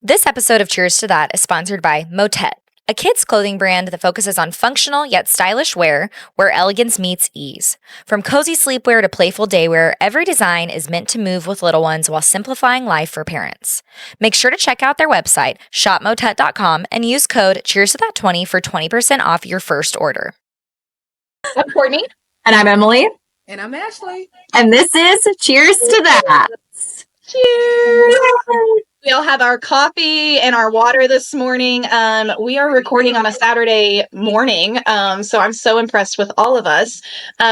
This episode of Cheers to That is sponsored by Motet, a kids' clothing brand that focuses on functional yet stylish wear where elegance meets ease. From cozy sleepwear to playful daywear, every design is meant to move with little ones while simplifying life for parents. Make sure to check out their website, shopmotet.com, and use code CheersToThat20 for 20% off your first order. I'm Courtney. And I'm Emily. And I'm Ashley. And this is Cheers to That. Cheers! We all have our coffee and our water this morning. We are recording on a Saturday morning, so I'm so impressed with all of us.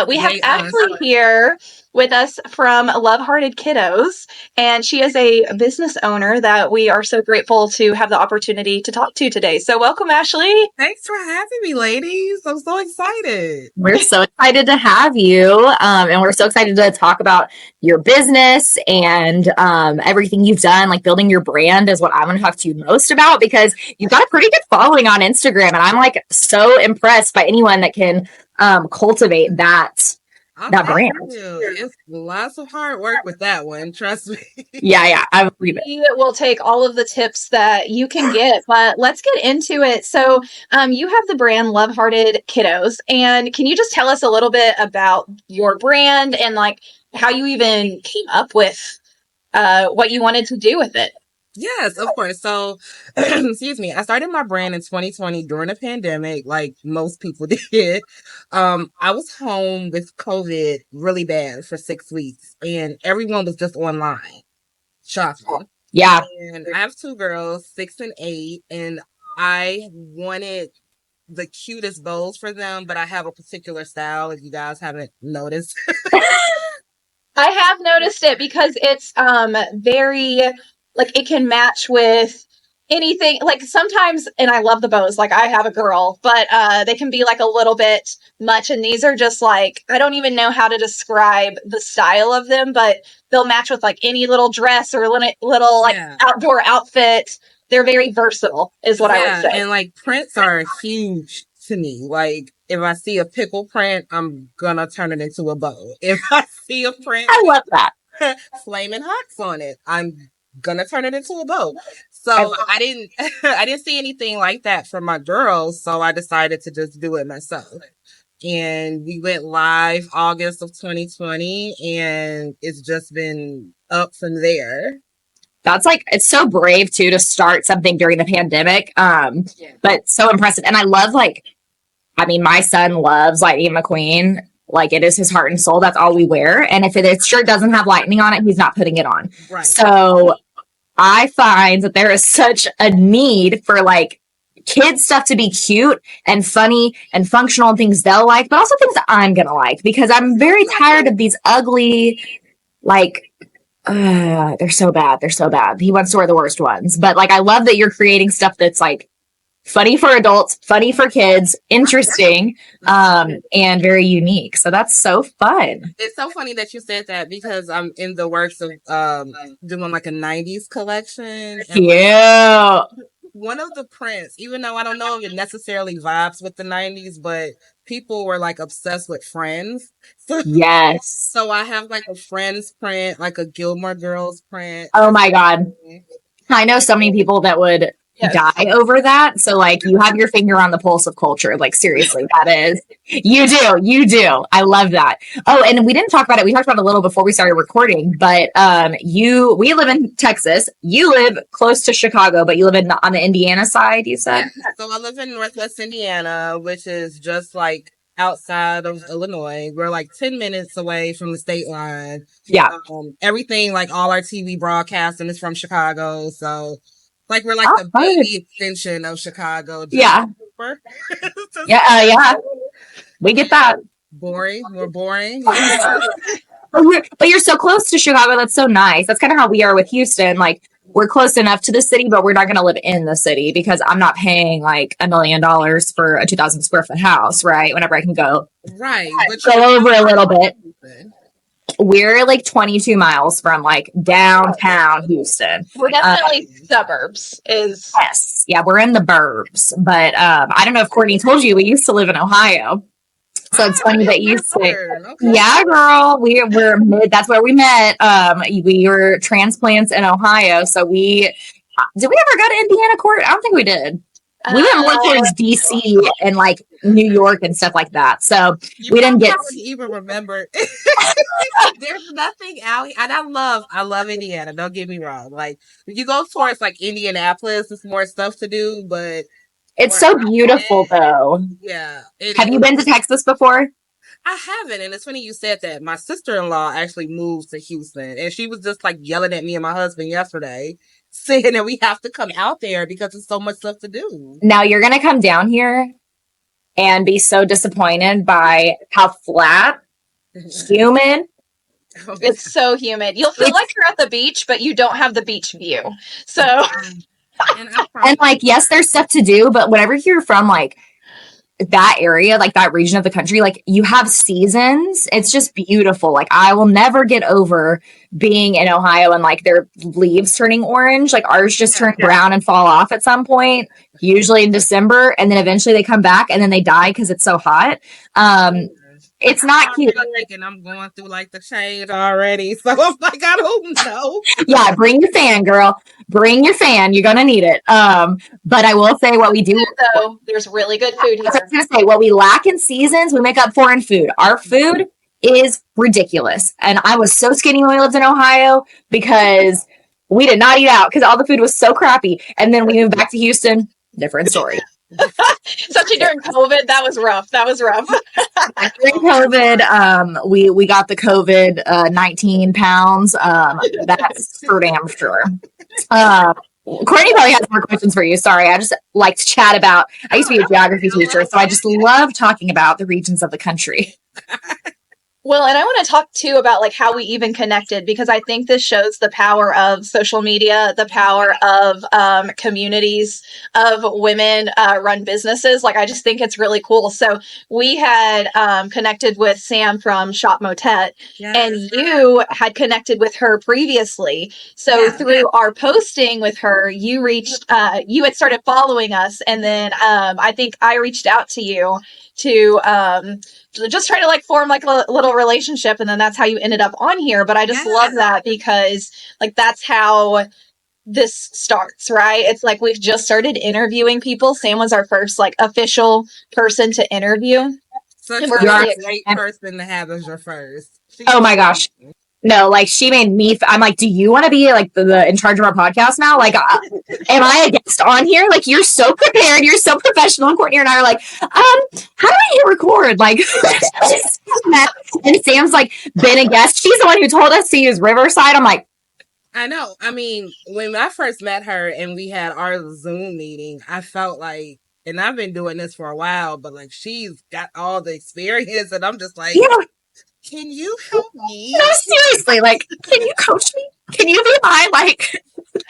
We have Ashley here with us from Love Hearted Kiddos, and she is a business owner that we are so grateful to have the opportunity to talk to today. So welcome, Ashley. Thanks for having me, ladies. I'm so excited. We're so excited to have you, and we're so excited to talk about your business and everything you've done, like building your brand is what I'm going to talk to you most about, because you've got a pretty good following on Instagram, and I'm like so impressed by anyone that can cultivate that brand. It's lots of hard work with that one, trust me. Yeah, I believe it. We will take all of the tips that you can get, but let's get into it. So you have the brand Love Hearted Kiddos, and can you just tell us a little bit about your brand and like how you even came up with what you wanted to do with it? Yes, of course. So, excuse me. I started my brand in 2020 during the pandemic, like most people did. I was home with COVID really bad for 6 weeks, and everyone was just online shopping. Yeah. And I have two girls, 6 and 8, and I wanted the cutest bows for them, but I have a particular style, if you guys haven't noticed. I have noticed it because it's very, like, it can match with anything. Like sometimes, and I love the bows, like I have a girl, but they can be like a little bit much. And these are just like, I don't even know how to describe the style of them, but they'll match with like any little dress or little like outdoor outfit. They're very versatile is what I would say. And like prints are huge to me. Like if I see a pickle print, I'm gonna turn it into a bow. If I see a print, I love that. Flaming Hawks on it, I'm gonna turn it into a bow. So I didn't see anything like that for my girls, so I decided to just do it myself. And we went live August of 2020, and it's just been up from there. That's like, it's so brave too to start something during the pandemic, but so impressive. And I love, like, I mean, my son loves Lightning McQueen. Like, it is his heart and soul. That's all we wear. And if it shirt doesn't have lightning on it, he's not putting it on. Right. So I find that there is such a need for like kids stuff to be cute and funny and functional and things they'll like, but also things that I'm going to like, because I'm very tired of these ugly, like, they're so bad. They're so bad. He wants to wear the worst ones. But like, I love that you're creating stuff that's like funny for adults, funny for kids, interesting, and very unique. So that's so fun. It's so funny that you said that, because I'm in the works of doing like a 90s collection. Yeah. One of the prints, even though I don't know if it necessarily vibes with the 90s, but people were like obsessed with Friends. Yes. So I have like a Friends print, like a Gilmore Girls print. Oh my God. I know so many people that would die over that. So like, you have your finger on the pulse of culture. Like, seriously, that is, you do. I love that. Oh, and we didn't talk about it. We talked about it a little before we started recording, but we live in Texas. You live close to Chicago, but you live on the Indiana side, you said? Yeah. So I live in Northwest Indiana, which is just like outside of Illinois. We're like 10 minutes away from the state line. Yeah. Everything, like all our TV broadcasting is from Chicago. So like we're like the baby extension of Chicago. Yeah. Yeah. We get that. Boring. We're boring. But you're so close to Chicago. That's so nice. That's kind of how we are with Houston. Like, we're close enough to the city, but we're not going to live in the city, because I'm not paying like $1 million for a 2,000 square foot house, right? Whenever I can go. Right. Go over a little bit. We're like 22 miles from like downtown Houston. We're definitely suburbs. Yes. Yeah, we're in the burbs. But I don't know if Courtney told you, we used to live in Ohio. So it's funny that you say, yeah, girl, we're mid. That's where we met. We were transplants in Ohio. So Did we ever go to Indiana court? I don't think we did. We went more towards DC and like New York and stuff like that. So we didn't get. Even remember. There's nothing out here, and I love Indiana. Don't get me wrong. Like you go towards like Indianapolis, there's more stuff to do, but it's so beautiful though. Yeah. Have you been to Texas before? I haven't, and it's funny you said that. My sister-in-law actually moved to Houston, and she was just like yelling at me and my husband yesterday, saying that we have to come out there because there's so much stuff to do. Now you're gonna come down here and be so disappointed by how flat, humid. It's so humid. You'll feel like you're at the beach, but you don't have the beach view. So, and like, yes, there's stuff to do, but whenever you're from like that area, like that region of the country, like you have seasons. It's just beautiful. Like I will never get over being in Ohio and like their leaves turning orange. Like ours just turn brown and fall off at some point, usually in December, and then eventually they come back and then they die because it's so hot. It's not cute. And I'm going through like the change already. So I'm like, I don't know. Yeah, bring your fan, girl. Bring your fan. You're gonna need it. But I will say what we do. So there's really good food here. I was gonna say what we lack in seasons, we make up for in food. Our food is ridiculous. And I was so skinny when we lived in Ohio because we did not eat out because all the food was so crappy. And then we moved back to Houston. Different story. Especially during COVID, that was rough. During COVID, we got the COVID 19 pounds. That's for damn sure. Courtney probably has more questions for you. Sorry, I just like to chat about. I used to be a geography teacher, so I just love talking about the regions of the country. Well, and I want to talk too about like how we even connected, because I think this shows the power of social media, the power of communities of women run businesses. Like, I just think it's really cool. So we had connected with Sam from Shop Motet, and you had connected with her previously. So through our posting with her, you had started following us. And then I think I reached out to you to just try to like form like a little relationship, and then that's how you ended up on here. But I just love that, because like that's how this starts, right? It's like we've just started interviewing people. Sam was our first like official person to interview. Such a great person to have as your first. Oh my gosh. No, like she made me, I'm like, do you want to be like the in charge of our podcast now? Like, am I a guest on here? Like, you're so prepared. You're so professional. And Courtney and I are like, how do I hit record? Like, and Sam's like been a guest. She's the one who told us to use Riverside. I'm like, I know. I mean, when I first met her and we had our Zoom meeting, I felt like, and I've been doing this for a while, but like she's got all the experience, and I'm just like, can you help me? No, seriously, like, can you coach me? Can you be my, like,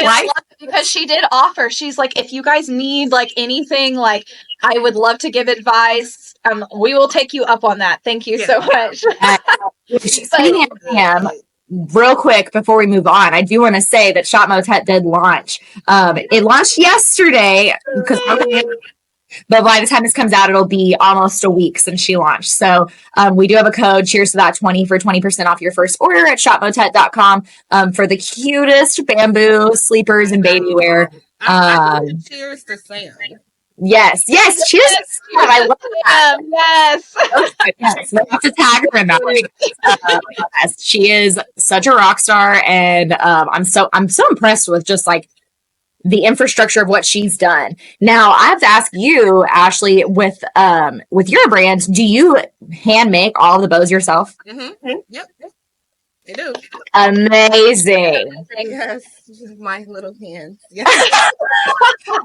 life? Because she did offer. She's like, if you guys need, like, anything, like, I would love to give advice. We will take you up on that. Thank you so much. Real quick, before we move on, I do want to say that Shop Motet did launch. It launched yesterday, because but by the time this comes out, it'll be almost a week since she launched. So we do have a code, cheers to that 20% off your first order at shopmotet.com for the cutest bamboo sleepers and baby wear. Cheers to Sam. Yes, cheers to Sam. I love that. Yes. We have to tag her in that. Yes, she is such a rock star, and I'm so impressed with just like the infrastructure of what she's done. Now, I have to ask you, Ashley, with your brand, do you hand make all of the bows yourself? Mm-hmm. Yep, I do. Amazing. Yes, my little hands. Yes.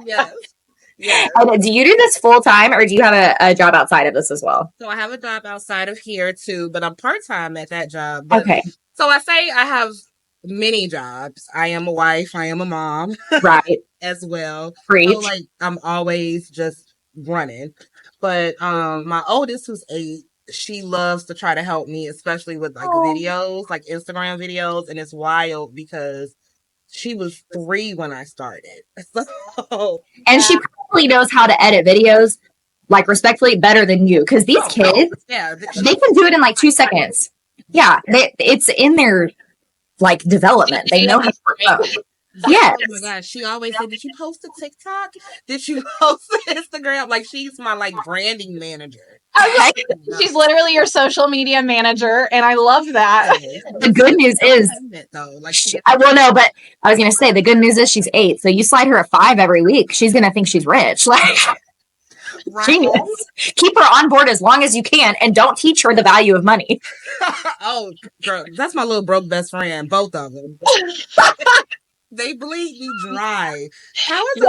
Yes. Do you do this full time, or do you have a job outside of this as well? So I have a job outside of here too, but I'm part-time at that job. Okay. So I say I have many jobs. I am a wife. I am a mom. Right. As well. Preach. So like I'm always just running. But my oldest, who's 8, she loves to try to help me, especially with like videos, like Instagram videos, and it's wild because she was 3 when I started. So and she probably knows how to edit videos, like respectfully, better than you, because these kids, they can do it in like 2 seconds. Yeah, it's in their like development. They know how to work. Yes. Oh my gosh, she always said, "Did you post a TikTok? Did you post an Instagram?" Like she's my like branding manager. She's literally your social media manager, and I love that. The good news is, though, like well, no, but I was going to say the good news is she's 8, so you slide her a 5 every week, she's going to think she's rich. Like, right? genius. Keep her on board as long as you can, and don't teach her the value of money. Oh, girl, that's my little broke best friend. Both of them. They bleed me dry. How is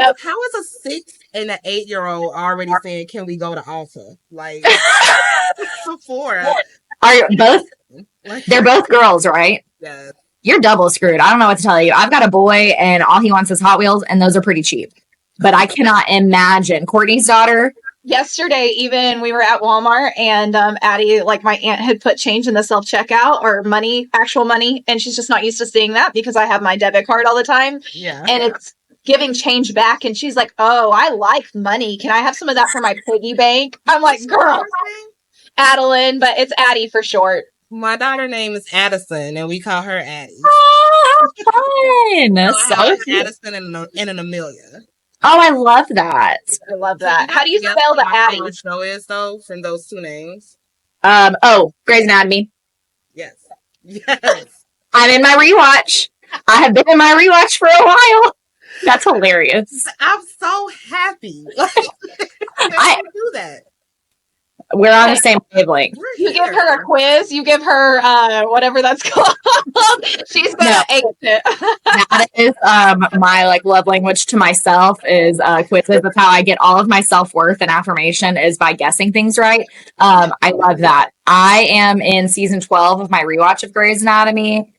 a 6 and an 8-year-old already saying, "Can we go to Alpha?" Like before. Are both? They're both girls, right? Yeah. You're double screwed. I don't know what to tell you. I've got a boy, and all he wants is Hot Wheels, and those are pretty cheap. But I cannot imagine Courtney's daughter. Yesterday, even we were at Walmart, and Addie, like my aunt, had put change in the self checkout or money, actual money, and she's just not used to seeing that because I have my debit card all the time. Yeah. And it's giving change back, and she's like, "Oh, I like money. Can I have some of that for my piggy bank?" I'm like, "Girl, Adeline," but it's Addie for short. My daughter's name is Addison, and we call her Addie. Oh, fun! So cute. Addison and an Amelia. Oh, I love that. I love that. How do you spell the Addie? What show is though from those two names? Grey's Anatomy. Yes. Yes. I'm in my rewatch. I have been in my rewatch for a while. That's hilarious. I'm so happy. I do that. We're on the same wavelength. You give her a quiz. You give her whatever that's called. She's gonna ace it. That is my like love language to myself is quizzes. That's how I get all of my self-worth and affirmation is by guessing things right. I love that. I am in season 12 of my rewatch of Grey's Anatomy.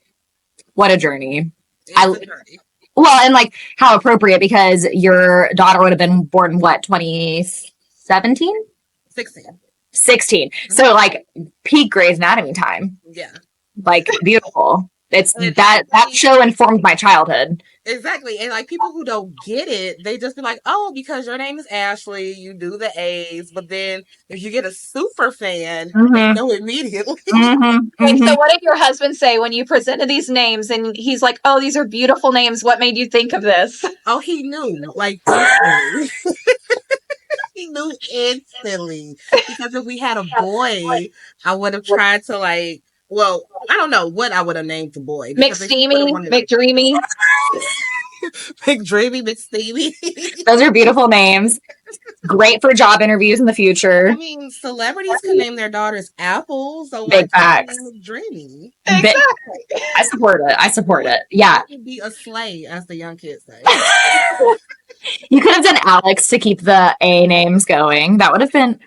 What a journey. Well, and like how appropriate because your daughter would have been born what, 2017? 16. So like peak Grey's Anatomy time. Yeah. Like beautiful. It's that show informed my childhood. Exactly. And like people who don't get it, they just be like, "Oh, because your name is Ashley, you do the A's." But then if you get a super fan, they know immediately. Wait, so what did your husband say when you presented these names and he's like, "Oh, these are beautiful names. What made you think of this?" Oh, he knew. Like he knew instantly. Because if we had a boy, I would have tried to like, well, I don't know what I would have named the boy. McSteamy, McDreamy. McDreamy, McSteamy. Those are beautiful names. Great for job interviews in the future. I mean, celebrities can name their daughters Apple. So big facts. McDreamy. Exactly. I support it. Yeah. Be a slay, as the young kids say. You could have done Alex to keep the A names going. That would have been...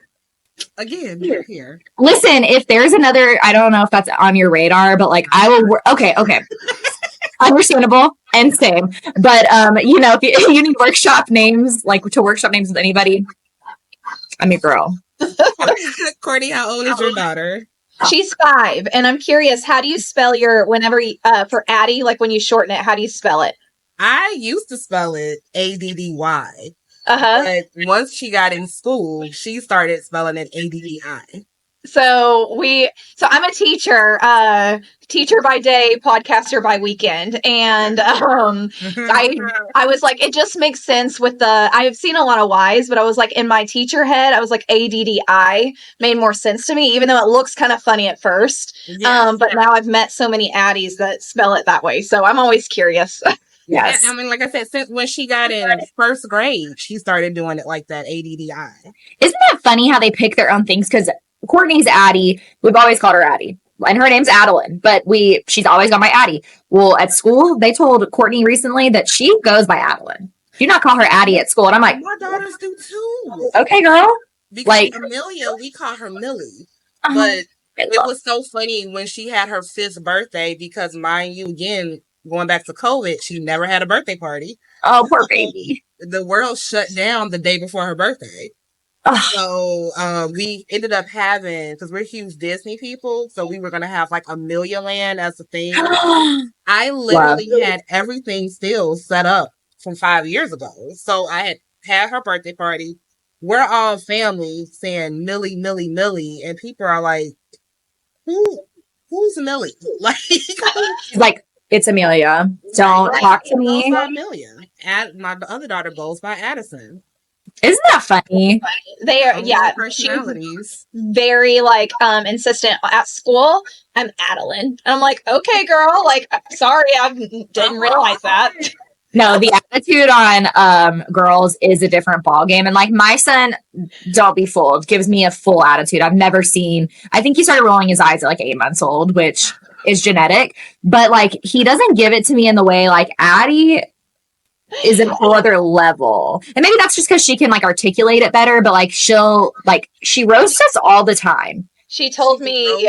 Again, here. Listen, if there's another... I don't know if that's on your radar, but like I will... Okay. Understandable and same. But, if you need workshop names, like to workshop names with anybody, I'm your girl. Courtney, how old is your daughter? She's 5. And I'm curious, how do you spell your... for Addie, like when you shorten it, how do you spell it? Uh-huh. I used to spell it Addy. But once she got in school, she started spelling it Addi. So I'm a teacher by day, podcaster by weekend. And I was like, it just makes sense with I've seen a lot of Y's, but I was like, in my teacher head, I was like, ADDI made more sense to me, even though it looks kind of funny at first. Yes. But now I've met so many Addies that spell it that way. So I'm always curious. Yes. I mean, like I said, since when she got in first grade, she started doing it like that, ADDI. Isn't that funny how they pick their own things? Because Courtney's Addie, we've always called her Addie. And her name's Adeline, but she's always gone by Addie. Well, at school, they told Courtney recently that she goes by Adeline. Do not call her Addie at school. And I'm like, my daughters do too. Okay, girl. Because like Amelia, we call her Millie. But it was so funny when she had her 5th birthday because, mind you, again, going back to COVID, she never had a birthday party. Oh, poor baby. The world shut down the day before her birthday. So we ended up having, because we're huge Disney people, so we were going to have like Amelia Land as a thing. I literally had everything still set up from 5 years ago. So I had her birthday party. We're all family saying Millie, Millie, Millie. And people are like, who's Millie? Like, like, It's Amelia. Don't talk to me. By Amelia. My other daughter goes by Addison. Isn't that funny? They are, yeah. Personalities. She's very like insistent at school. I'm Adeline, and I'm like, okay, girl. Like, sorry, I didn't realize that. No, the attitude on girls is a different ballgame. And like my son, don't be fooled, gives me a full attitude. I've never seen, I think he started rolling his eyes at like 8 months old, which is genetic. But like he doesn't give it to me in the way like Addie is a whole other level. And maybe that's just because she can like articulate it better, but like she roasts us all the time. She told me,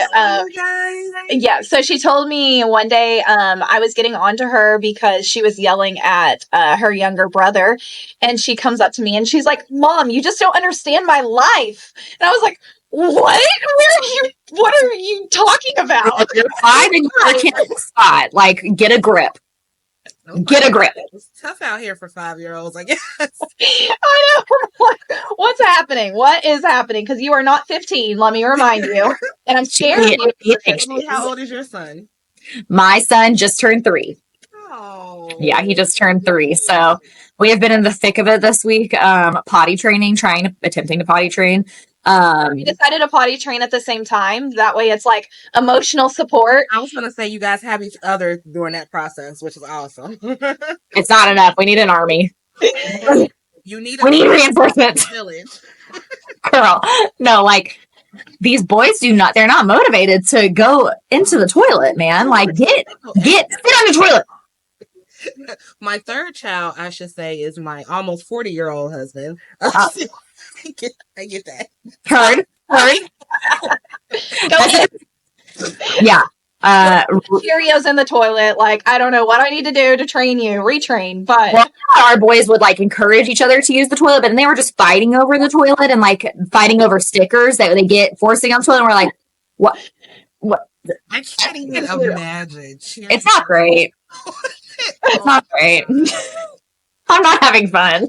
yeah, so she told me one day I was getting onto her because she was yelling at her younger brother, and she comes up to me and she's like, Mom, you just don't understand my life. And I was like, what? What are you talking about? You're 5 and you're a kid in the spot. Like, get a grip. Get a grip. It's tough out here for 5-year-olds, I guess. I know. What's happening? What is happening? Because you are not 15, let me remind you. And I'm scared of you. How old is your son? My son just turned 3. Oh. Yeah, he just turned 3. So we have been in the thick of it this week. Potty training, attempting to potty train. We decided to potty train at the same time. That way it's like emotional support. I was going to say you guys have each other during that process, which is awesome. It's not enough. We need an army. We need reinforcements. Village. Girl, no, like these boys they're not motivated to go into the toilet, man. Like sit on the toilet. My third child, I should say, is my almost 40-year-old husband. I get that. Heard. Yeah. Cheerios in the toilet. Like, I don't know what I need to do to retrain, but our boys would like encourage each other to use the toilet, but then they were just fighting over the toilet and like fighting over stickers that they get forcing on the toilet. And we're like, what? I can't even imagine. It's not great. It's not great. I'm not having fun.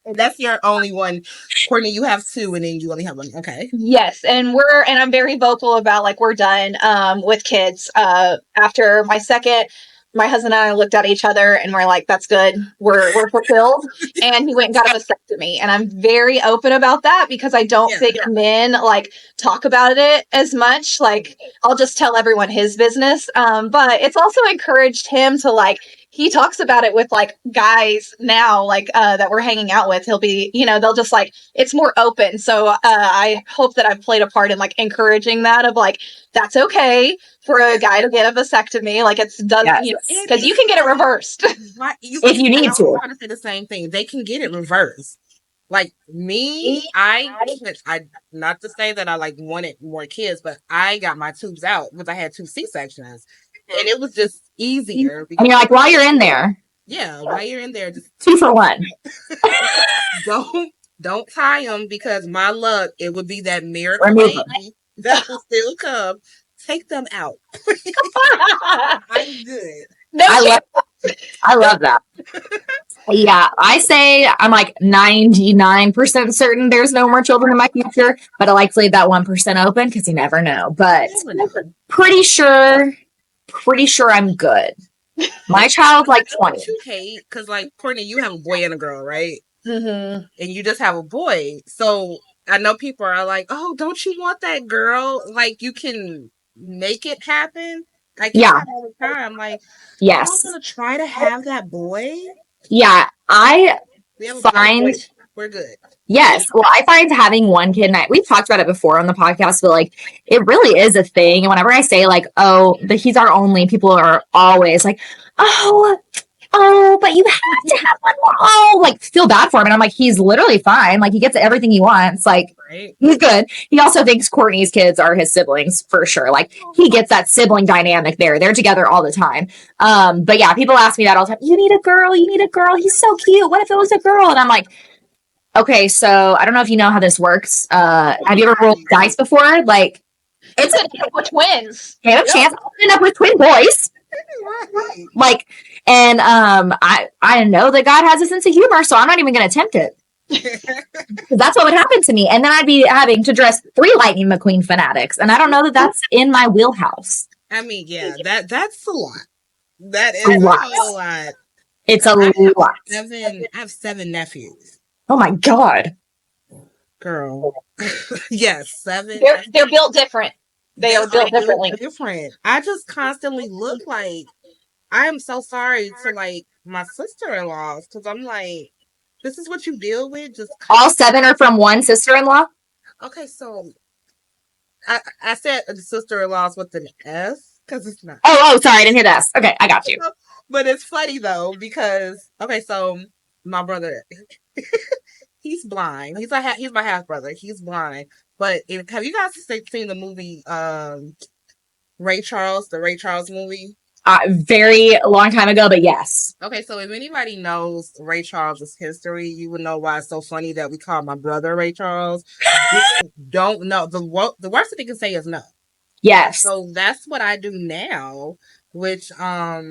And that's your only one. Courtney, you have 2 and then you only have 1. Okay. Yes. And I'm very vocal about like, we're done with kids. After my second, my husband and I looked at each other and we're like, that's good. We're fulfilled. And he went and got a vasectomy. And I'm very open about that because I don't think men like talk about it as much. Like I'll just tell everyone his business. But it's also encouraged him to like, he talks about it with like guys now, like that we're hanging out with. He'll be, they'll just like, it's more open. So I hope that I've played a part in like encouraging that of like, that's okay for a guy to get a vasectomy. Like it's done, because you can get it reversed. If you need to. I'm trying to say the same thing. They can get it reversed. Like me, I not to say that I like wanted more kids, but I got my tubes out because I had 2 C-sections. And it was just easier. And you're like, while you're in there. Yeah, while you're in there. Just 2 for 1. Don't tie them because my luck, it would be that miracle baby that will still come. Take them out. I'm good. I love that. Yeah, I say I'm like 99% certain there's no more children in my future, but I like to leave that 1% open because you never know. But pretty sure I'm good. My child's like 20. You hate because like Courtney, you have a boy and a girl, right? Mm-hmm. And you just have a boy. So I know people are like, "Oh, don't you want that girl? Like you can make it happen." I get that all the time. Like, yes, I'm gonna try to have that boy. Yeah, we're good. Yes. Well, I find having one kid, and we've talked about it before on the podcast, but like, it really is a thing. And whenever I say like, he's our only, people are always like, but you have to have one more. Oh, like feel bad for him. And I'm like, he's literally fine. Like he gets everything he wants. Like he's good. He also thinks Courtney's kids are his siblings for sure. Like he gets that sibling dynamic there. They're together all the time. But yeah, people ask me that all the time. You need a girl. He's so cute. What if it was a girl? And I'm like, okay, so I don't know if you know how this works. Have you ever rolled dice before? Like it's a with twins. You have a chance to end up with twin boys. Like, and I know that God has a sense of humor, so I'm not even going to attempt it. Because that's what would happen to me. And then I'd be having to dress 3 Lightning McQueen fanatics. And I don't know that that's in my wheelhouse. I mean, yeah, that's a lot. That is A a lot. whole lot. It's a I lot. I have 7 nephews. Oh my God. Girl. Yes, 7. They're built different. They are built differently. Different. I just constantly look like I am so sorry to like my sister-in-laws because I'm like, this is what you deal with. Just All 7 are from one sister-in-law? okay. So I said sister-in-laws with an S because it's not. Oh, sorry. I didn't hear that. Okay, I got you. But it's funny though because okay, so my brother, he's blind. He's my half brother. He's blind. But have you guys seen the movie Ray Charles, the Ray Charles movie? Very long time ago, but yes. Okay, so if anybody knows Ray Charles' history, you would know why it's so funny that we call my brother Ray Charles. Don't know the worst thing they can say is no. Yes. So that's what I do now, which I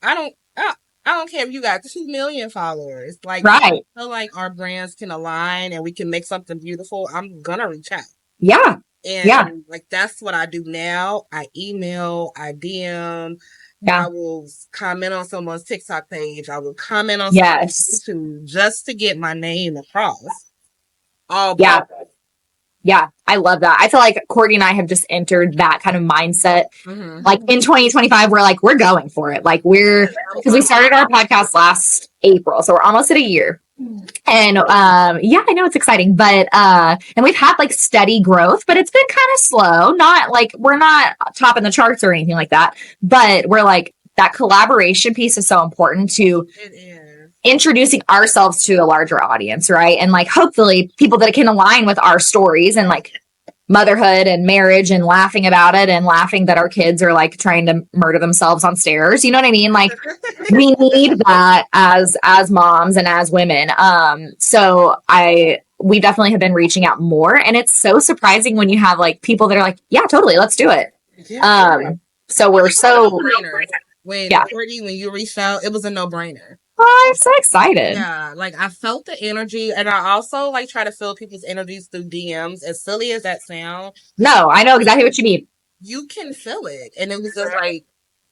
don't care if you got 2 million followers. Like, Right. I feel like our brands can align and we can make something beautiful. I'm gonna reach out. Yeah. And Yeah. like that's what I do now. I email, I DM, Yeah. I will comment on someone's TikTok page. I will comment on Yes. YouTube just to get my name across. Yeah. Yeah. I love that. I feel like Courtney and I have just entered that kind of mindset. Mm-hmm. Like in 2025, we're like, we're going for it. Like because we started our podcast last April. So we're almost at a year. And yeah, I know it's exciting, but and we've had like steady growth, but it's been kind of slow. Not like we're not topping the charts or anything like that, but we're like that collaboration piece is so important to It is. introducing ourselves to a larger audience, right? And like hopefully people that can align with our stories and like motherhood and marriage and laughing about it and laughing that our kids are like trying to murder themselves on stairs. You know what I mean? Like we need that as moms and as women. So we definitely have been reaching out more, and it's so surprising when you have like people that are like, yeah, totally, let's do it. Yeah. So we're so when Courtney, when you reached out, it was a no-brainer. Oh, I'm so excited. Yeah, like I felt the energy, and I also like try to feel people's energies through DMs. As silly as that sounds, no, I know exactly what you mean. You can feel it, and it was just like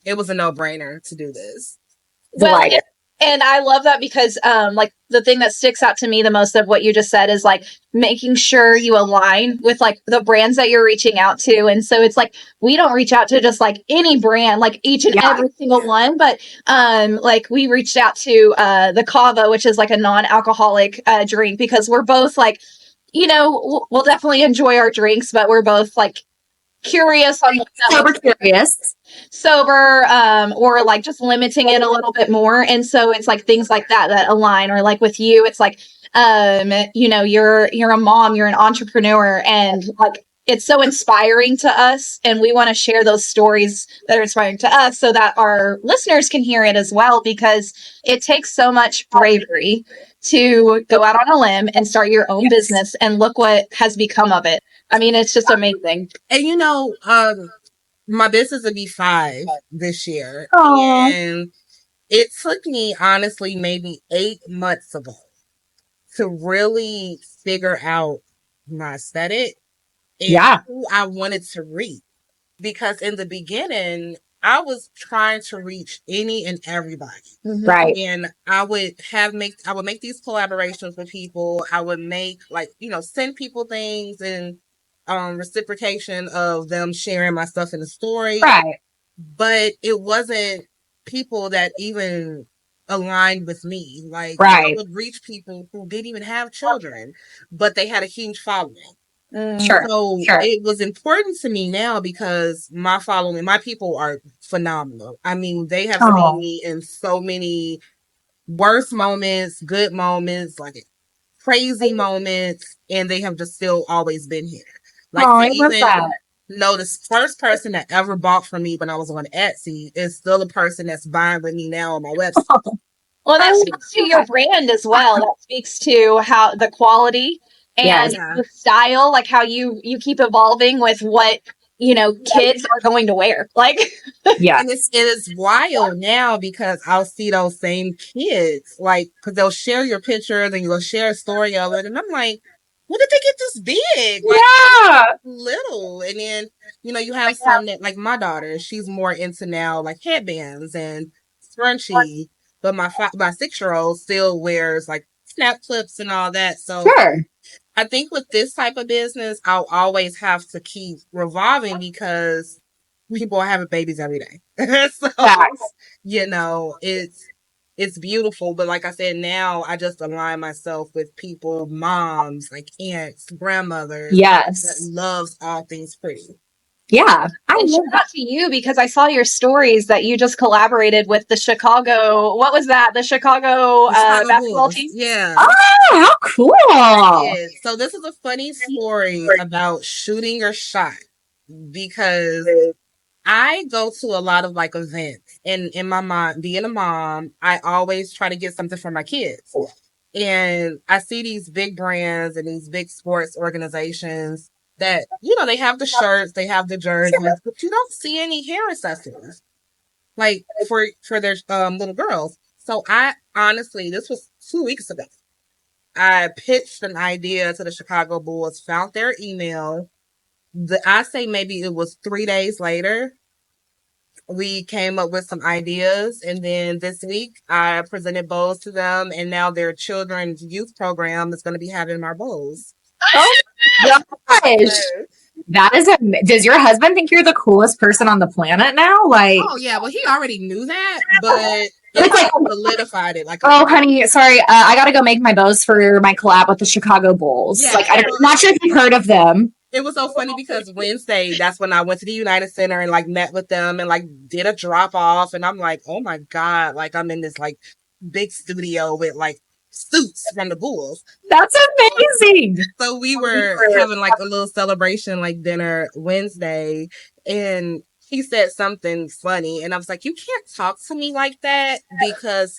it was a no-brainer to do this. Well, and I love that because like the thing that sticks out to me the most of what you just said is like making sure you align with like the brands that you're reaching out to. And so it's like we don't reach out to just like any brand, like each and every single one, but like we reached out to the Kava, which is like a non-alcoholic drink, because we're both like, you know, we'll definitely enjoy our drinks, but we're both like curious on sober or like just limiting it a little bit more. And so it's like things like that align. Or like with you, it's like you know, you're a mom, you're an entrepreneur, and like it's so inspiring to us, and we want to share those stories that are inspiring to us so that our listeners can hear it as well, because it takes so much bravery to go out on a limb and start your own business, and look what has become of it. I mean, it's just amazing. And you know, my business will be 5 this year. Aww. And it took me honestly maybe 8 months ago to really figure out my aesthetic and who I wanted to reach. Because in the beginning, I was trying to reach any and everybody. Right. And I would make these collaborations with people. I would make like, you know, send people things and reciprocation of them sharing my stuff in the story. Right. But it wasn't people that even aligned with me. Like I would reach people who didn't even have children, but they had a huge following. Sure. So it was important to me now because my following, my people are phenomenal. I mean, they have seen me in so many worst moments, good moments, like crazy moments, and they have just still always been here. Like I love that. No, the first person that ever bought from me when I was on Etsy is still the person that's buying with me now on my website. Well, that speaks to your brand as well. That speaks to how the quality and the style, like how you keep evolving with what, you know, kids are going to wear. Like, and it is wild now because I'll see those same kids, like, because they'll share your pictures and you'll share a story of it. And I'm like, when did they get this big? Like, Yeah. little. And then, you have some that, like my daughter, she's more into now, like headbands and scrunchie. But my 6-year-old still wears like snap clips and all that. So Sure. I think with this type of business, I'll always have to keep revolving because people are having babies every day. So, Facts. it's beautiful. But like I said, now I just align myself with people, moms, like aunts, grandmothers, that Yes. loves all things pretty. Yeah. I And love shout out to you because I saw your stories that you just collaborated with the Chicago. What was that? The Chicago The Chicago basketball Bulls. team. Yeah. Oh, how cool. Yeah. So this is a funny story about shooting your shot because I go to a lot of like events, and in my mind, being a mom, I always try to get something for my kids. And I see these big brands and these big sports organizations that, they have the shirts, they have the jerseys, but you don't see any hair accessories like for their little girls. So I honestly, this was 2 weeks ago. I pitched an idea to the Chicago Bulls, found their email. I say maybe it was 3 days later, we came up with some ideas, and then this week I presented bowls to them, and now their children's youth program is going to be having our bowls. Oh gosh. That is does your husband think you're the coolest person on the planet now? Like, Oh yeah, well he already knew that, but it's like, solidified it. Like, oh honey, sorry, I gotta go make my bows for my collab with the Chicago Bulls. Yeah. Like, I'm not sure if you've heard of them. It was so funny because Wednesday, that's when I went to the United Center and like met with them and like did a drop off, and I'm like, oh my God, like I'm in this like big studio with like suits from the Bulls. That's amazing. So we were having like a little celebration, like dinner Wednesday, and he said something funny, and I was like, you can't talk to me like that because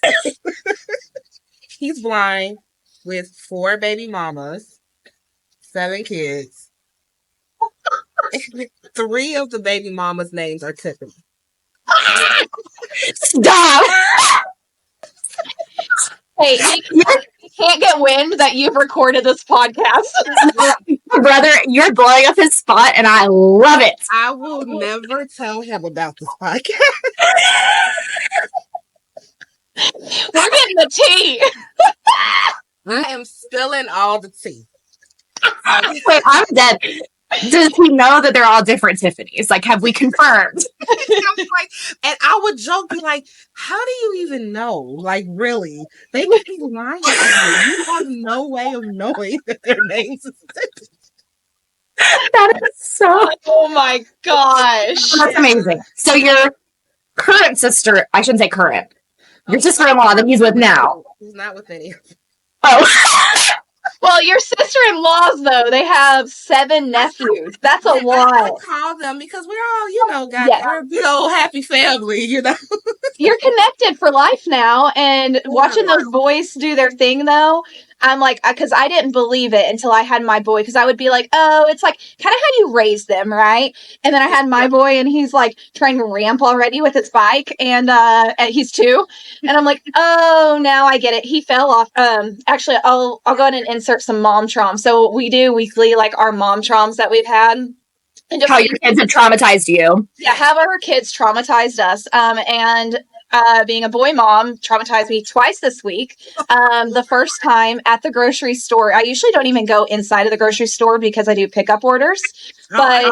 he's blind with 4 baby mamas, 7 kids. 3 of the baby mamas' names are Tiffany. Stop. Hey, you can't get wind that you've recorded this podcast. Brother, you're blowing up his spot, and I love it. I will never tell him about this podcast. We're getting the tea. I am spilling all the tea. Wait, I'm dead. Does he know that they're all different Tiffany's? Like, have we confirmed? And I would joke, be like, how do you even know? Like, really? They could be lying to you. You have no way of knowing that their names is Tiffany. That is so... Oh my gosh. That's amazing. So your current sister, I shouldn't say current, your sister-in-law that he's with now. He's not with any of them. Oh. Well, your sister-in-laws, though, they have 7 nephews. That's a lot. I call them because we're all, we're a big old happy family, You're connected for life now, and watching those boys do their thing, though, I'm like, because I didn't believe it until I had my boy, because I would be like, oh, it's like kind of how you raise them, right? And then I had my boy, and he's like trying to ramp already with his bike, and he's 2, and I'm like, oh, now I get it. He fell off. Actually, I'll go ahead and insert some mom traum. So we do weekly, like our mom traums that we've had. And just how your kids have traumatized you. Yeah, how our kids traumatized us. And being a boy mom traumatized me twice this week. The first time at the grocery store, I usually don't even go inside of the grocery store because I do pickup orders. But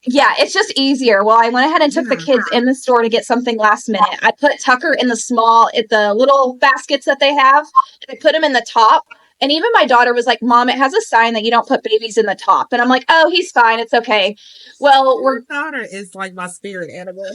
yeah, it's just easier. Well, I went ahead and took the kids in the store to get something last minute. I put Tucker in the little baskets that they have. I put him in the top. And even my daughter was like, Mom, it has a sign that you don't put babies in the top. And I'm like, oh, he's fine. It's okay. Well, Your daughter is like my spirit animal.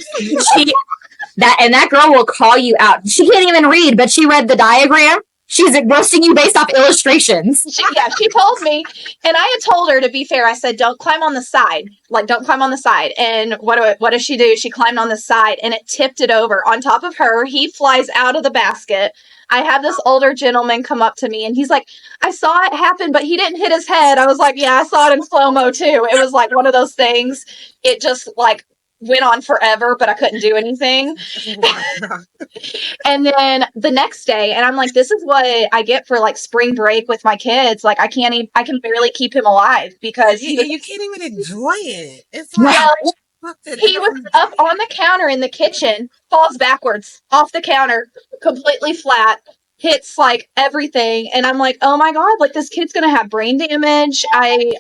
That girl will call you out. She can't even read, but she read the diagram. She's roasting you based off illustrations. She told me, and I had told her, to be fair, I said, don't climb on the side. Like, don't climb on the side. And what does she do? She climbed on the side, and it tipped it over on top of her. He flies out of the basket. I have this older gentleman come up to me, and he's like, I saw it happen, but he didn't hit his head. I was like, yeah, I saw it in slow-mo, too. It was like one of those things. It just, like, went on forever, but I couldn't do anything. And then the next day, and I'm like, this is what I get for like spring break with my kids. Like I can barely keep him alive because you can't even enjoy it. It's well, like he was up on the counter in the kitchen, falls backwards off the counter, completely flat, hits like everything, and I'm like, oh my god, like this kid's gonna have brain damage. I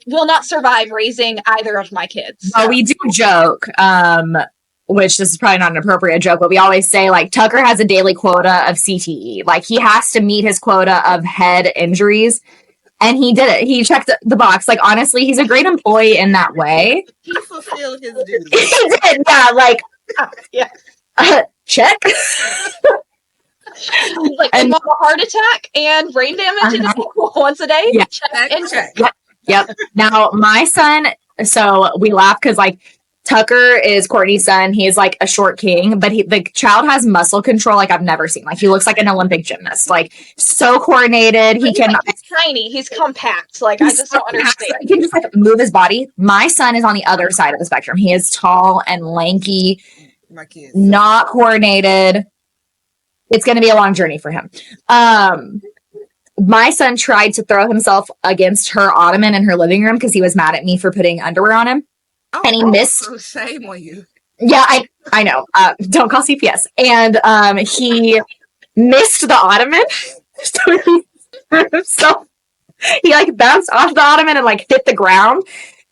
will not survive raising either of my kids. Well, we do joke, which this is probably not an appropriate joke, but we always say like Tucker has a daily quota of CTE. Like he has to meet his quota of head injuries. And he did it. He checked the box. Like, honestly, he's a great employee in that way. He fulfilled his duty. He did, yeah. Like, yeah. Check. Like, and a heart attack and brain damage once a day? Yeah. Check and check. Yep. Now, my son, so we laugh because, like, Tucker is Courtney's son. He's like a short king, but the child has muscle control like I've never seen. Like he looks like an Olympic gymnast, like so coordinated. He's tiny. He's compact. Like I just don't understand. He can just like move his body. My son is on the other side of the spectrum. He is tall and lanky, my kids, not coordinated. It's going to be a long journey for him. My son tried to throw himself against her ottoman in her living room because he was mad at me for putting underwear on him. Oh, and he missed. So shame on you. Yeah, I know. Don't call CPS. And he missed the ottoman. So he like bounced off the ottoman and like hit the ground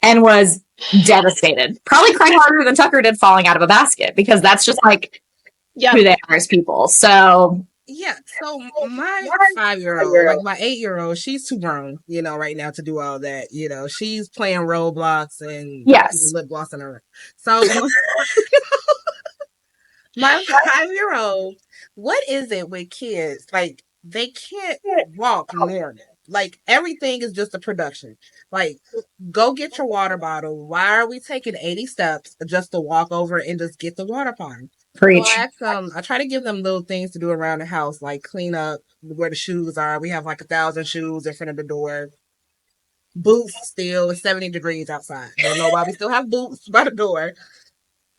and was devastated. Probably cried harder than Tucker did falling out of a basket because that's just like who they are as people. So yeah, so my 5-year-old, like my 8-year-old, she's too grown, right now to do all that. She's playing Roblox and lip gloss in her. So my 5-year-old, what is it with kids? Like they can't walk normal. Like everything is just a production. Like go get your water bottle. Why are we taking 80 steps just to walk over and just get the water bottle? Preach. I try to give them little things to do around the house, like clean up where the shoes are. We have like 1,000 shoes in front of the door. Boots still, it's 70 degrees outside. Don't know why we still have boots by the door.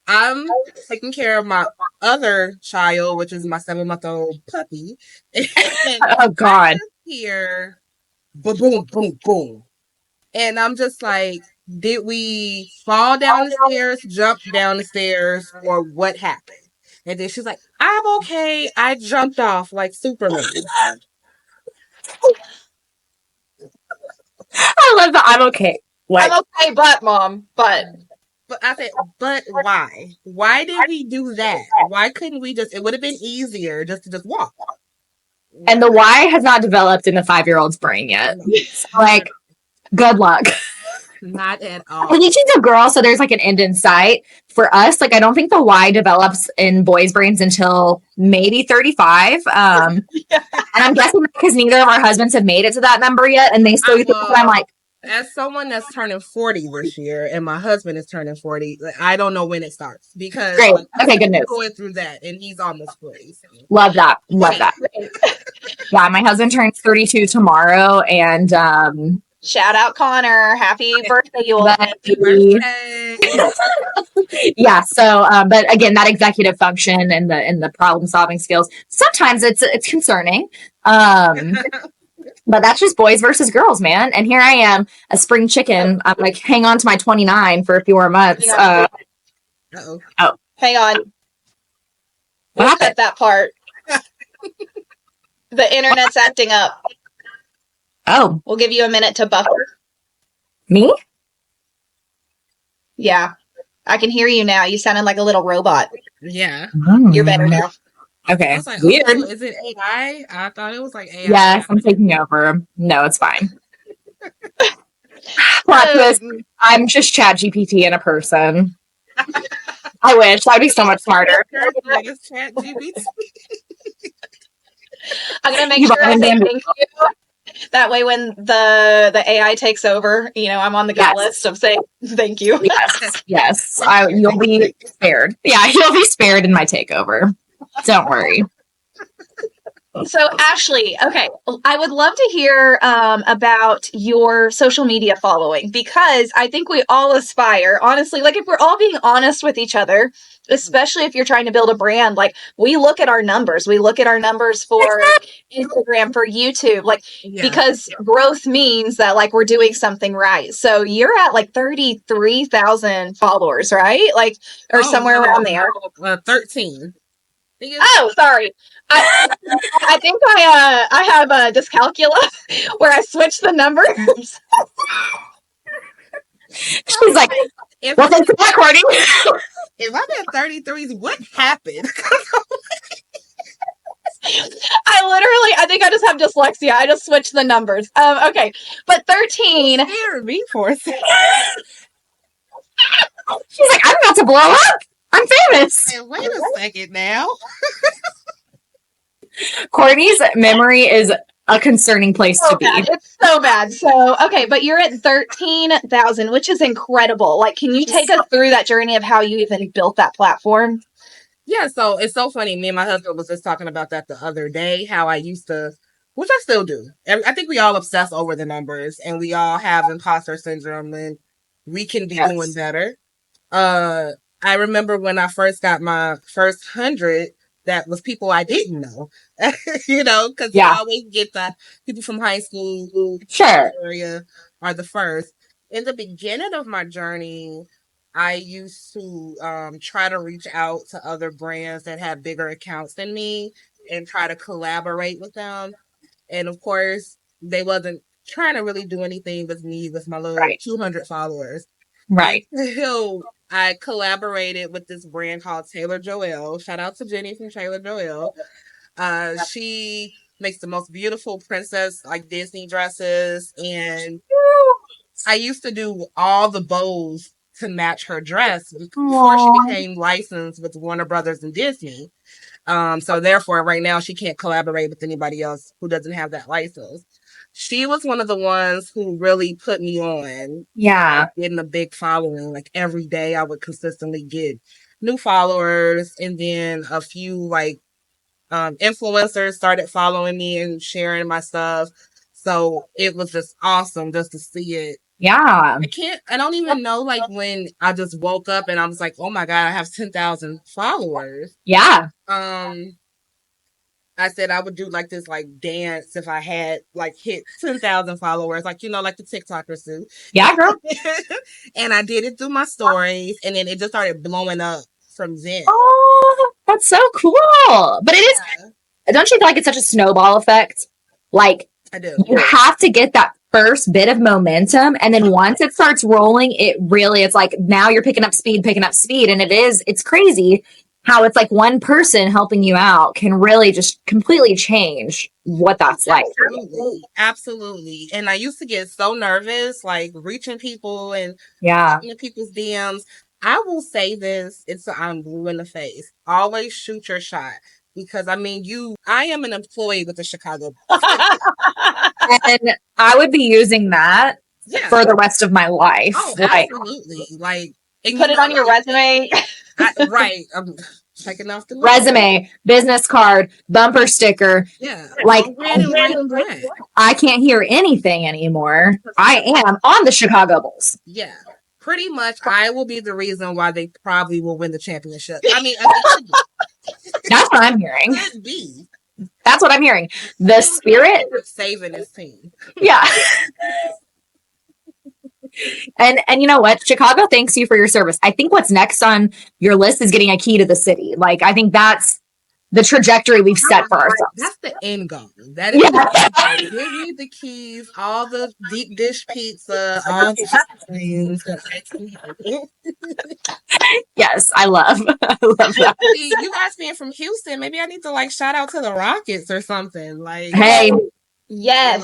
I'm taking care of my other child, which is my 7-month-old puppy. Oh God! Here, boom, boom, boom, boom, and I'm just like, did we fall down the stairs, jump down the stairs, or what happened? And then she's like, I'm okay. I jumped off like Superman. I love that. I'm okay. What? I'm okay, but Mom, but I said, but why? Why did we do that? Why couldn't we it would have been easier just to walk. And the why has not developed in the 5-year-old's brain yet. So, like, good luck. Not at all. Well, she's a girl, so there's like an end in sight. For us, like I don't think the why develops in boys' brains until maybe 35. And I'm guessing because neither of our husbands have made it to that number yet, and they still think I'm like, as someone that's turning 40 this year, and my husband is turning 40, I don't know when it starts because great. Okay, good news. Going through that, and he's almost 40. So. Love that. Yeah, my husband turns 32 tomorrow, and shout out Connor. Happy birthday, you all. Yeah, so but again, that executive function and the problem solving skills, sometimes it's concerning. But that's just boys versus girls, man. And here I am, a spring chicken. I'm like, hang on to my 29 for a few more months. Oh. Hang on. What happened? Cut that part. The internet's acting up. Oh. We'll give you a minute to buffer. Me? Yeah. I can hear you now. You sounded like a little robot. Yeah. You're better now. Okay. I was like, weird. Oh, is it AI? I thought it was like AI. Yes, I'm taking over. No, it's fine. Plot twist. I'm just ChatGPT in a person. I wish. That'd be so much smarter. ChatGPT. I'm going to make sure I say thank you. That way when the AI takes over, I'm on the good list of saying thank you. Yes. You'll be spared. Yeah, you'll be spared in my takeover. Don't worry. So, Ashley, okay, I would love to hear about your social media following because I think we all aspire, honestly, like if we're all being honest with each other, especially if you're trying to build a brand, like we look at our numbers. We look at our numbers for Instagram, for YouTube, like because growth means that like we're doing something right. So you're at like 33,000 followers, right? Like, or somewhere around there. 13. Oh, sorry. I think I have a dyscalculia where I switch the numbers. She's like, If, well, thanks for that, Courtney. if I'm at 33, what happened? I think I just have dyslexia. I just switched the numbers. Okay, but 13. Scared me for a second. She's like, I'm about to blow up. I'm famous. Hey, wait a second now. Courtney's memory is a concerning place to be. It's so bad. So, okay, but you're at 13,000, which is incredible. Like, can you take us through that journey of how you even built that platform? Yeah, so it's so funny. Me and my husband was just talking about that the other day, how I used to, which I still do. I think we all obsess over the numbers and we all have imposter syndrome and we can be doing better. I remember when I first got my first 100, that was people I didn't know, you know, because you always get the people from high school area are the first. In the beginning of my journey, I used to try to reach out to other brands that had bigger accounts than me and try to collaborate with them. And of course, they wasn't trying to really do anything with me with my little 200 followers. Right. So I collaborated with this brand called Taylor Joelle. Shout out to Jenny from Taylor Joelle. She makes the most beautiful princess like Disney dresses, and I used to do all the bows to match her dress before she became licensed with Warner Brothers and Disney. So therefore, right now she can't collaborate with anybody else who doesn't have that license. She was one of the ones who really put me on. Yeah. Getting a big following. Like every day I would consistently get new followers, and then a few like influencers started following me and sharing my stuff. So it was just awesome just to see it. Yeah. I don't even know like when I just woke up and I was like, oh my God, I have 10,000 followers. Yeah. I said I would do like this like dance if I had like hit 10,000 followers, like, you know, like the TikTokers do. Yeah, girl. And I did it through my stories, and then it just started blowing up from then. Oh, that's so cool. But it is, don't you feel like it's such a snowball effect? Like, I do. You have to get that first bit of momentum, and then once it starts rolling, it's like now you're picking up speed, and it's crazy how it's like one person helping you out can really just completely change what that's like. Absolutely. And I used to get so nervous, like reaching people and people's DMs. I will say this, I'm blue in the face. Always shoot your shot. Because I am an employee with the Chicago. And I would be using that for the rest of my life. Oh, absolutely. Like, put it on your resume. Right. I'm checking off the resume, business card, bumper sticker. Yeah. Like, red. I can't hear anything anymore. I am on the Chicago Bulls. Yeah. Pretty much, I will be the reason why they probably will win the championship. That's what I'm hearing. Could be. That's what I'm hearing. The spirit saving his team. Yeah. And you know what? Chicago thanks you for your service. I think what's next on your list is getting a key to the city. Like, I think that's the trajectory we've set for ourselves. That's the end goal. That is give me the keys, all the deep dish pizza, all the things. Yes, I love that. See, you guys being from Houston, maybe I need to like shout out to the Rockets or something. Like, hey, yes.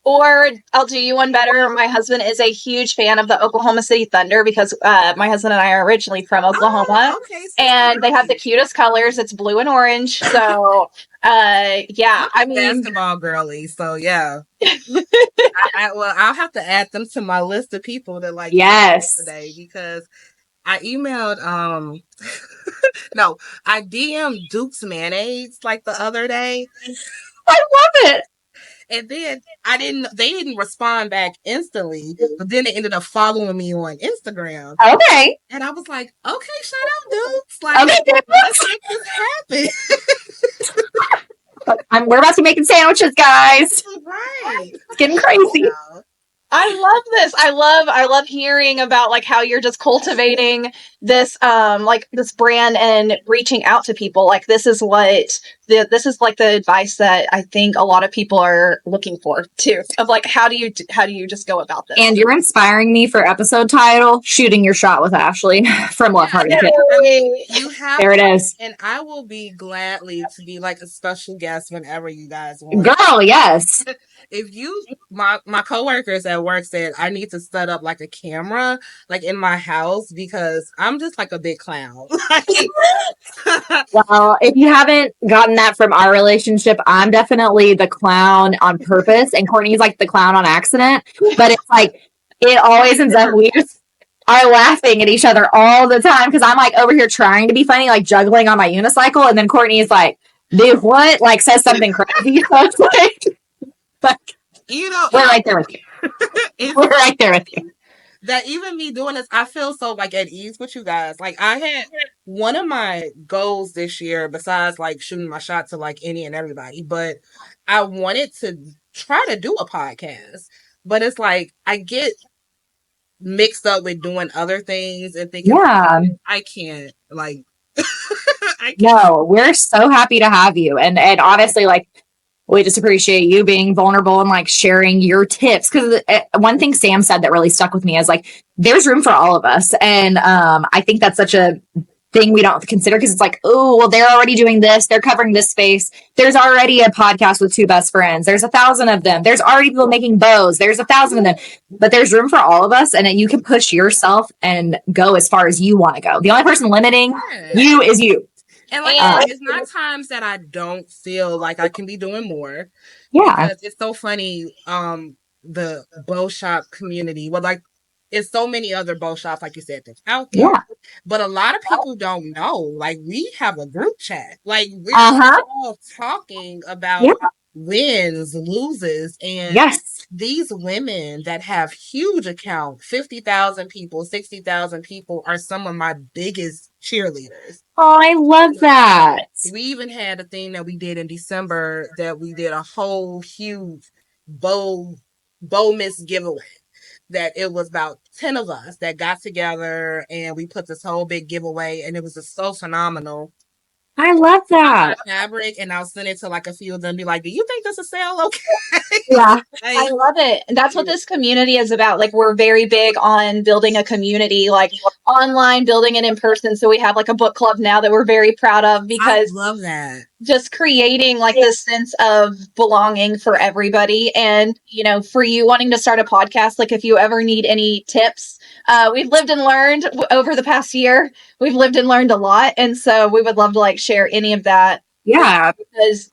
Or I'll do you one better. My husband is a huge fan of the Oklahoma City Thunder because my husband and I are originally from Oklahoma. And they have the cutest colors. It's blue and orange. So, I'm basketball girly. So, yeah. I'll have to add them to my list of people that like yes today because I emailed No, I DM'd Duke's Mayonnaise like the other day. I love it. And then they didn't respond back instantly, but then they ended up following me on Instagram. Okay. And I was like, okay, shout out Dukes. Like, Okay. let's make this happen. We're about to be making sandwiches, guys. Right. It's getting crazy. I love this. I love hearing about like how you're just cultivating this like this brand and reaching out to people. Like this is this is like the advice that I think a lot of people are looking for too. Of like how do you just go about this? And you're inspiring me for episode title, Shooting Your Shot with Ashley from Love Hearted Kiddos. You have There it is. And I will be gladly to be like a special guest whenever you guys want. Girl, yes. If you, my coworkers at work said I need to set up like a camera like in my house because I'm just like a big clown. Well, if you haven't gotten that from our relationship, I'm definitely the clown on purpose, and Courtney's like the clown on accident. But it's like it always ends up we just are laughing at each other all the time because I'm like over here trying to be funny, like juggling on my unicycle, and then Courtney's like, "Dude, what?" Like says something crazy. So it's like, you know, we're right there with you. We're right there with you. That even me doing this, I feel so like at ease with you guys. Like I had one of my goals this year, besides like shooting my shot to like any and everybody, but I wanted to try to do a podcast. But it's like I get mixed up with doing other things and thinking, Yeah, I can't like. No, we're so happy to have you, and honestly, like. We just appreciate you being vulnerable and like sharing your tips. Because one thing Sam said that really stuck with me is like, there's room for all of us. And I think that's such a thing we don't consider because it's like, oh, well, they're already doing this. They're covering this space. There's already a podcast with two best friends. There's 1,000 of them. There's already people making bows. There's 1,000 of them. But there's room for all of us. And you can push yourself and go as far as you want to go. The only person limiting you is you. And like it's not times that I don't feel like I can be doing more. Yeah. Because it's so funny, the bow shop community. Well, like it's so many other bow shops, like you said, that's out there. Yeah. But a lot of people don't know. Like we have a group chat. Like we're all talking about wins, loses, and these women that have huge accounts, 50,000 people, 60,000 people, are some of my biggest cheerleaders. Oh, I love that. We even had a thing that we did in December that we did a whole huge bow miss giveaway. That it was about 10 of us that got together and we put this whole big giveaway, and it was just so phenomenal. I love that. Fabric, and I'll send it to like a few of them and be like, do you think this will sell okay? Yeah. I love it. And that's what this community is about. Like we're very big on building a community, like online, building it in person. So we have like a book club now that we're very proud of because I love that. Just creating like this sense of belonging for everybody. And, you know, for you wanting to start a podcast, like if you ever need any tips, we've lived and learned over the past year. We've lived and learned a lot. And so we would love to like share any of that. Yeah. Because,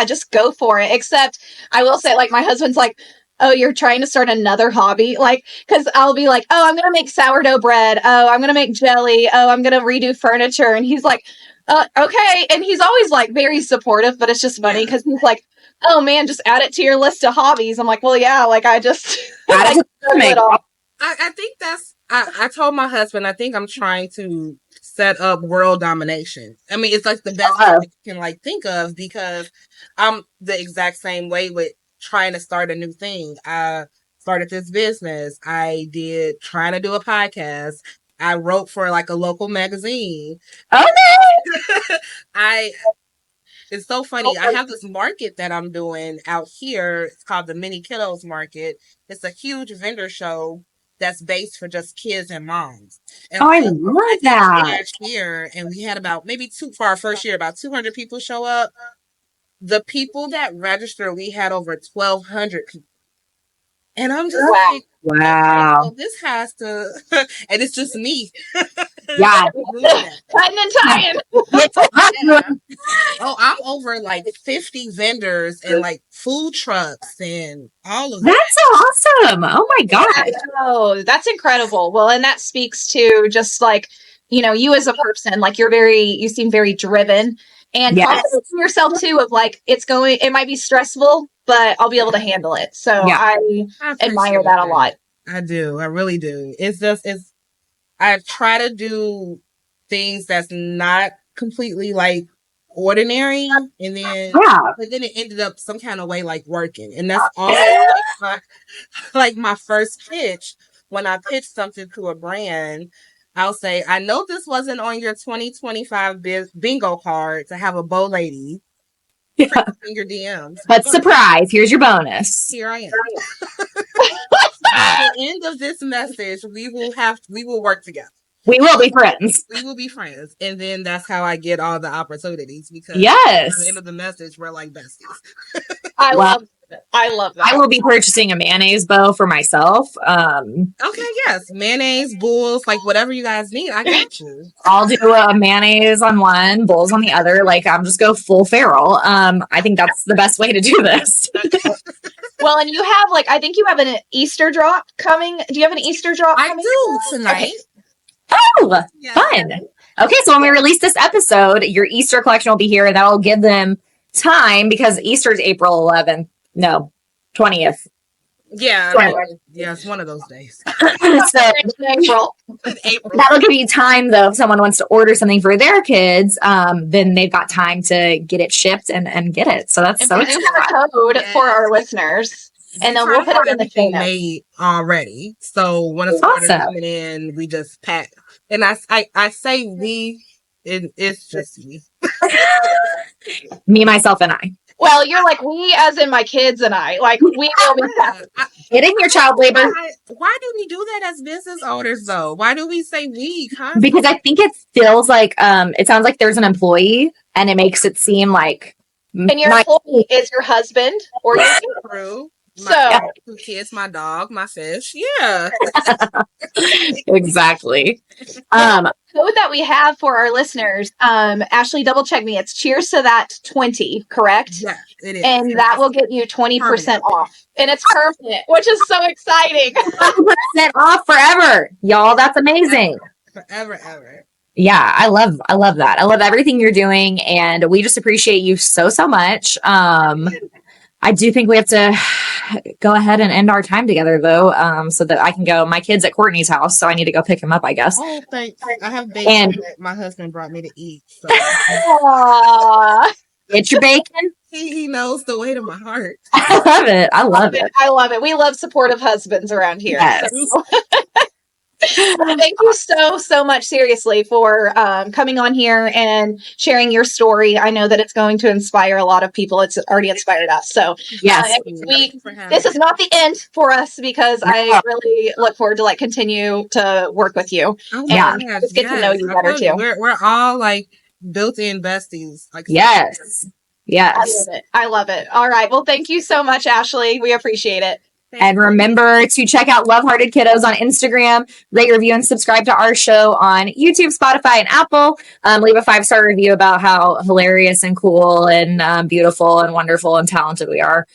just go for it. Except I will say, like, my husband's like, oh, you're trying to start another hobby? Like, because I'll be like, oh, I'm going to make sourdough bread. Oh, I'm going to make jelly. Oh, I'm going to redo furniture. And he's like, okay. And he's always like very supportive, but it's just funny because he's like, oh man, just add it to your list of hobbies. I'm like, well, yeah, like I just I think that's I told my husband I think I'm trying to set up world domination. I mean, it's like the best thing I can like think of because I'm the exact same way with trying to start a new thing. I started this business. I did trying to do a podcast. I wrote for like a local magazine. Okay. It's so funny. I have this market that I'm doing out here. It's called the Mini Kiddos Market. It's a huge vendor show that's based for just kids and moms. And I love that. Last year, and we had about for our first year, about 200 people show up. The people that registered, we had over 1,200 people. And I'm just like, wow. Well, this has to, and it's just me. Yeah. Cutting and tying. Oh, I'm over like 50 vendors and like food trucks and all of that. That's awesome. Oh my God. Oh, that's incredible. Well, and that speaks to just like, you as a person, like you seem very driven and confident in yourself too, of like, it might be stressful, but I'll be able to handle it. So I admire that a lot. I do. I really do. I try to do things that's not completely like ordinary, and then but then it ended up some kind of way like working, and that's always like my first pitch. When I pitch something to a brand, I'll say, I know this wasn't on your 2025 bingo card to have a bow lady in your DMs, but surprise, here's your bonus. Here I am. At the end of this message, we will work together. We will be friends. We will be friends. And then that's how I get all the opportunities, because at the end of the message, we're like besties. I love that. I will be purchasing a mayonnaise bow for myself. Okay, yes. Mayonnaise, bulls, like whatever you guys need, I got you. I'll do a mayonnaise on one, bulls on the other. Like, I'm just go full feral. I think that's the best way to do this. Well, and you have I think you have an Easter drop coming. Do you have an Easter drop coming? I do tonight. Okay. Oh, fun. Okay, so when we release this episode, your Easter collection will be here, and that'll give them time, because Easter is April 11th. No, 20th. Yeah, it's one of those days. So April. That'll give you time, though, if someone wants to order something for their kids, then they've got time to get it shipped and get it. So that's so exciting. A code for our listeners. And then we'll put it in the show notes. Made already. So when it's coming in, we just pack. And I say we, it's just me. Me, myself, and I. Well, you're like we, as in my kids and I. Like, we will be getting your child labor. Why do we do that as business owners, though? Why do we say we constantly? Because I think it feels like it sounds like there's an employee, and it makes it seem like. And your employee is your husband or your crew. My 2 kids, my dog, my fish. Yeah. Exactly. Code that we have for our listeners, Ashley, double check me. It's cheers to that 20, correct? Yeah, it is. And that will get you 20% off. And it's permanent, which is so exciting. 20% off forever. Y'all, that's amazing. Forever, ever. Yeah, I love that. I love everything you're doing, and we just appreciate you so much. I do think we have to go ahead and end our time together, though, so that I can go. My kid's at Courtney's house, so I need to go pick him up, I guess. Oh, thanks. I have bacon that my husband brought me to eat. So. Get your bacon. He knows the way to my heart. I love it. I love it. I love it. We love supportive husbands around here. Yes. So. Thank you so much, seriously, for coming on here and sharing your story. I know that it's going to inspire a lot of people. It's already inspired us. So yes, this is not the end for us, because I really look forward to continue to work with you. Oh, and just get to know you better too. We're all built-in besties. Yes. I love it. All right. Well, thank you so much, Ashley. We appreciate it. And remember to check out Love Hearted Kiddos on Instagram, rate, review, and subscribe to our show on YouTube, Spotify, and Apple. Leave a 5-star review about how hilarious and cool and beautiful and wonderful and talented we are.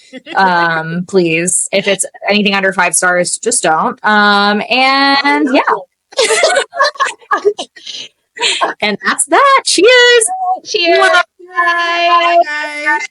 Please. If it's anything under 5 stars, just don't. And yeah. And that's that. Cheers. Cheers. Bye. Bye, guys.